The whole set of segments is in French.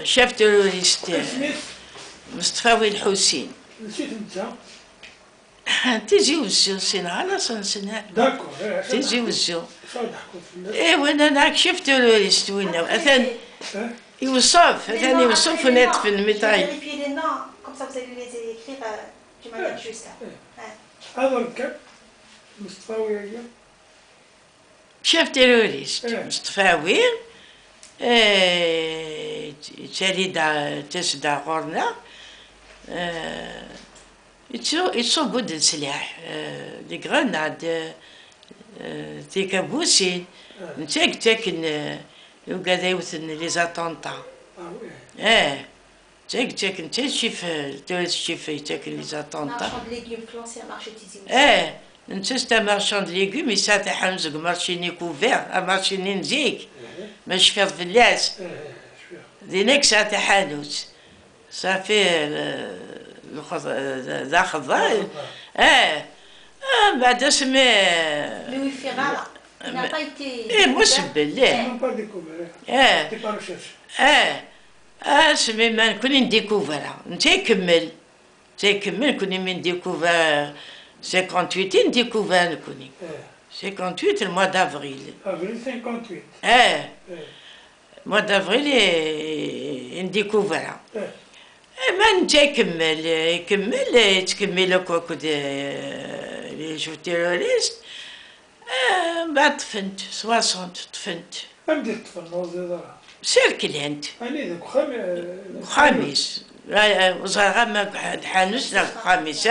شاف تيروريست مصطفى الحسين نسيت انت تيجي وزو سي نهار سنة داكور تيجي وزو شنو ضحكوا في الناس ايوا انا ناك شفت تيروريست وين اثن يوصف اثن يوصف نت في الميتاي vérifier les noms, comme ça vous allez les écrire d'une manière juste. هذا الكب مصطفى هي شاف تيروريست مصطفاوي تالي تسدا غورنا يتصوبوا د السلاح لي غرناد دي كابوسين تاكن وقاعد يوثن لي زاتونطا تاكن تشوف تشوف تاكن لي زاتونطا انت ستا مارشان دو ليغوم يساتا حنزق مارشيني كوفير مارشيني نزيك ماش في الفلاس دينيك ساتا حانوت صافي ذا خضار بعد اسمي Louis Ferrara, il n'a pas été. مسبل non pas découvert t'es pas recherche اسمي ما نكون نديكوفر انت كمل كوني من ديكوفر 58 نديكوفر نكوني 58 الموا دافريل avril 58 mois d'avril نديكوفر ما نتا يكمل كوكو لي جو تيروريست بعد طفنت 60 طفنت بديت تفنوا زيدها سيركلنت اني ذاك خامس وصغا ما حانوس لا خامس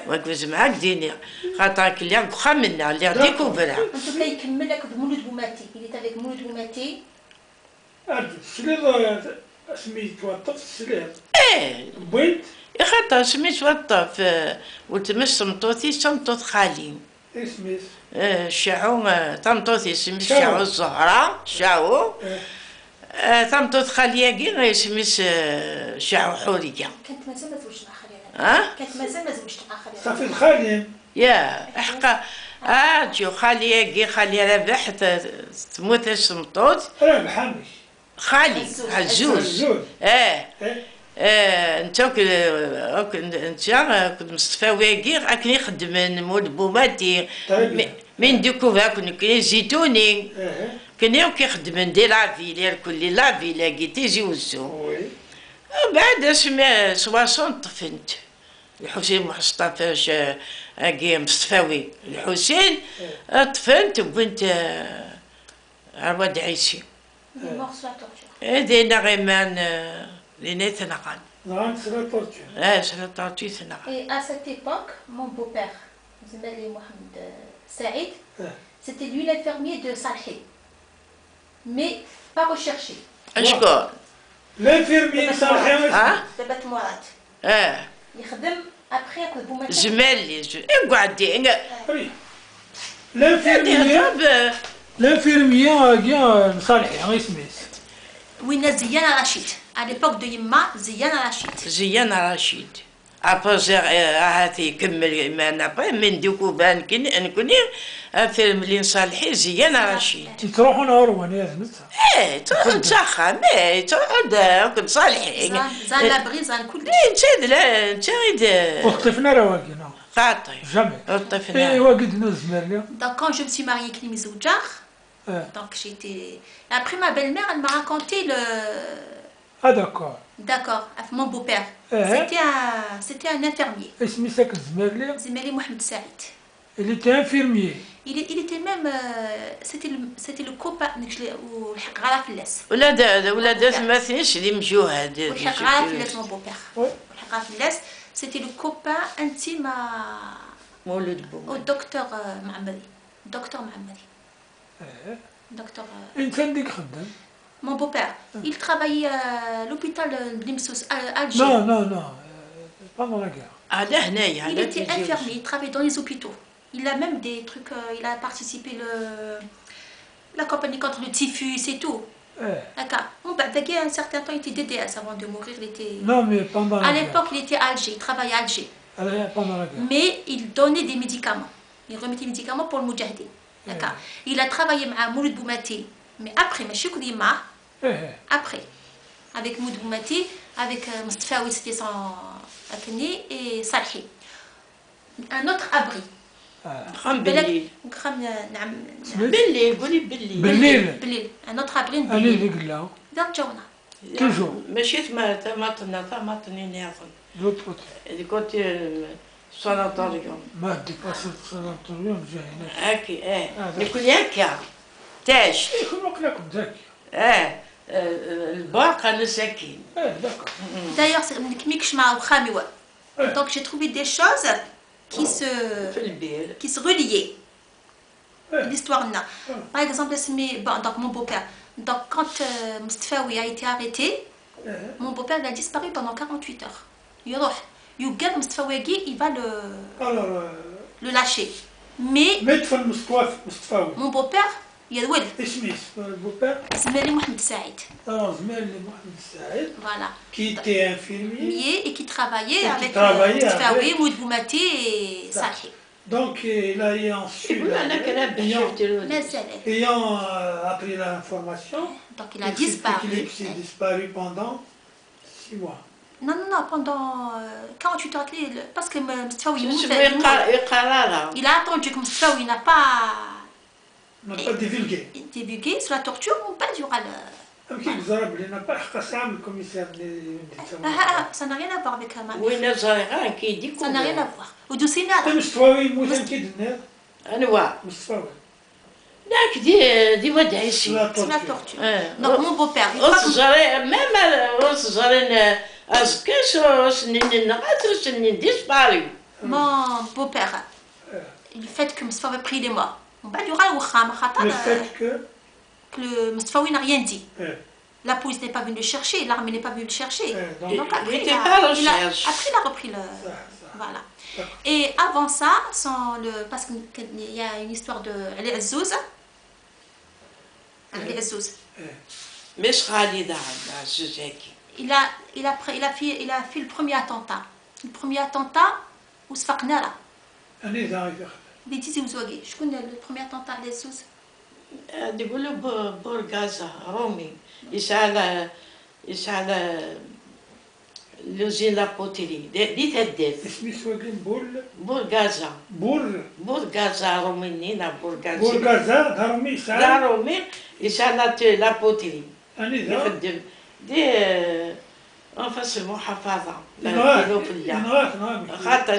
وكوز معاك ديني خاطر كلي خامنا اللي ديكوفرا En tout cas, il كمل avec Mouloud Boumati. Il est avec Mouloud Boumati. السليط سميتو الطفل السليط بنت خاطر سميت وطف وتمش سمطوتي سمطوط خالي اسميس شاعو طمطوتي سميت شاعو الزهرة شاعو طمطوط خالياكي سميت شاعو حورية كانت مازال ما زوجت مع خالي. كانت مازال ما زوجت مع خالي. صافي الخالي يا حقا جو خالياكي خالي ربح تموت سمطوط راه بحامش خالي عزوز انت كنت مصطفى واقي راكني خدم مول بوماتي من ديكوفا كنا زيتوني كنا كيخدم ندير لافيل كل لافيل كي تيجي وزو بعد اسمي 60 طفنت الحسين مصطفى كي مصطفاوي الحسين طفنت وبنت عواد عيسي هذه غيمان لينيت نقان نعم سلطاتي سلطاتي ثنقان. Et à cette époque, mon beau-père, Zembeli Mohamed Saïd, c'était lui l'infirmier de Salhi, mais pas recherché. اشكون؟ الانفيرمي صالحي de Bat Mourad. يخدم après ياكل بوماتي. زمالي اقعدي الانفيرمية كاع صالحي اسميس وين زيان رشيد. À l'époque de Yimma, Ziyana Rachid. زيان رشيد ابوزير هاتي يكمل ما نبغي من ديكوفا نكوني فيلم اللي نصالحي زيان رشيد تروحوا نهار يا زنتها تروح نتسخن تروح كنت صالحي زان لابري زان كل نتشاد لا نتشاد وقتفنا راه واقينا خاطي جامي طفنا واقدنا زمرنا. Donc quand je me suis mariée avec Nimi Zoujar, donc j'étais. Après ma belle-mère, elle m'a raconté le. Ah d'accord. D'accord, mon beau-père. C'était un infirmier. اسمك زمرلي Zembeli Mohamed Saïd. اللي était infirmier. Il était même. C'était le copain. والحق غالا فلاس. ولاد ثماثنيش اللي مجوهد والحق غالا فلاس mon beau-père. والحق غالا فلاس. C'était le copain intime مولود au docteur Mahamadi. Docteur Mahamadi. Docteur. انسان ديك خدام. Mon beau-père, il travaillait à l'hôpital de Limsous, à Alger. Non, pendant la guerre. Il était infirmier, il travaillait dans les hôpitaux. Il a même des trucs, il a participé la campagne contre le typhus et tout. D'accord. Bon, bah, à un certain temps, il était DDS avant de mourir. Il était. Non, mais pendant la guerre. À l'époque, il était à Alger, il travaillait à Alger. Pendant la guerre. Mais il donnait des médicaments. Il remettait des médicaments pour le Moudjahidin. D'accord. Il a travaillé avec Mouloud Boumati. Mais après, mais je suis après. avec Moud Boumati, avec Mustafaoui, c'était son Akni, et Salhi. Un autre abri. بالليل قولي بالليل un autre abri أنا اللي قلاو دار جونا toujours ماشي طماطني ناظن l'autre اللي كنت ساناتوريوم ما ديباسي السناتوريوم جا هنا هاكي نقول هكا تاج يكون وقلاكم ذاك الباقة نساكين d'accord d'ailleurs c'est كميكش مع وخامي donc j'ai trouvé des choses qui se reliaient l'histoire là. Par exemple, donc mon beau-père. Donc quand Mustafaoui a été arrêté, mon beau-père a disparu pendant 48 heures. يقال Mustafaoui il va le lâcher. Mais mon beau-père يا اسمي البوبير زميلي محمد سعيد. زميلي محمد سعيد. Voilà. Qui était infirmier et qui travaillait avec Mustafaoui, Moud Boumati et Salhi. Donc il a ayant appris l'information, donc il a disparu. Il s'est disparu pendant 6 mois. Non, pendant 48 heures, parce que Mustafaoui il a attendu que Mustafaoui n'a pas divulgué sur la torture, on pas durera le... Ça n'a rien à voir avec ma mère. Ça n'a rien à voir. ودوسينا لا دي ودعي شي c'est la torture. Donc mon beau-père même mon beau-père le fait que Mustafaoui a pris les morts le fait que Mustafaoui n'a rien dit. La police n'est pas venue le chercher, l'armée n'est pas venue le chercher. Donc après, il a repris le... Voilà. Et avant ça, parce qu'il y a une histoire de Ali Azzouz. Ali Azzouz. Il a fait le premier attentat. Le premier attentat, où se fait Nara. Dites-y, je connais le premier attentat à Ali Azzouz. يقولوا بورغازا رومي يسعى لوزين لابوتيلي دي تهدف اسمي سواقين بورغازا بورغازا رومينينا بورغازا دارومي يسعى لابوتيلي يخدم دي انفاس المحافظة خاطر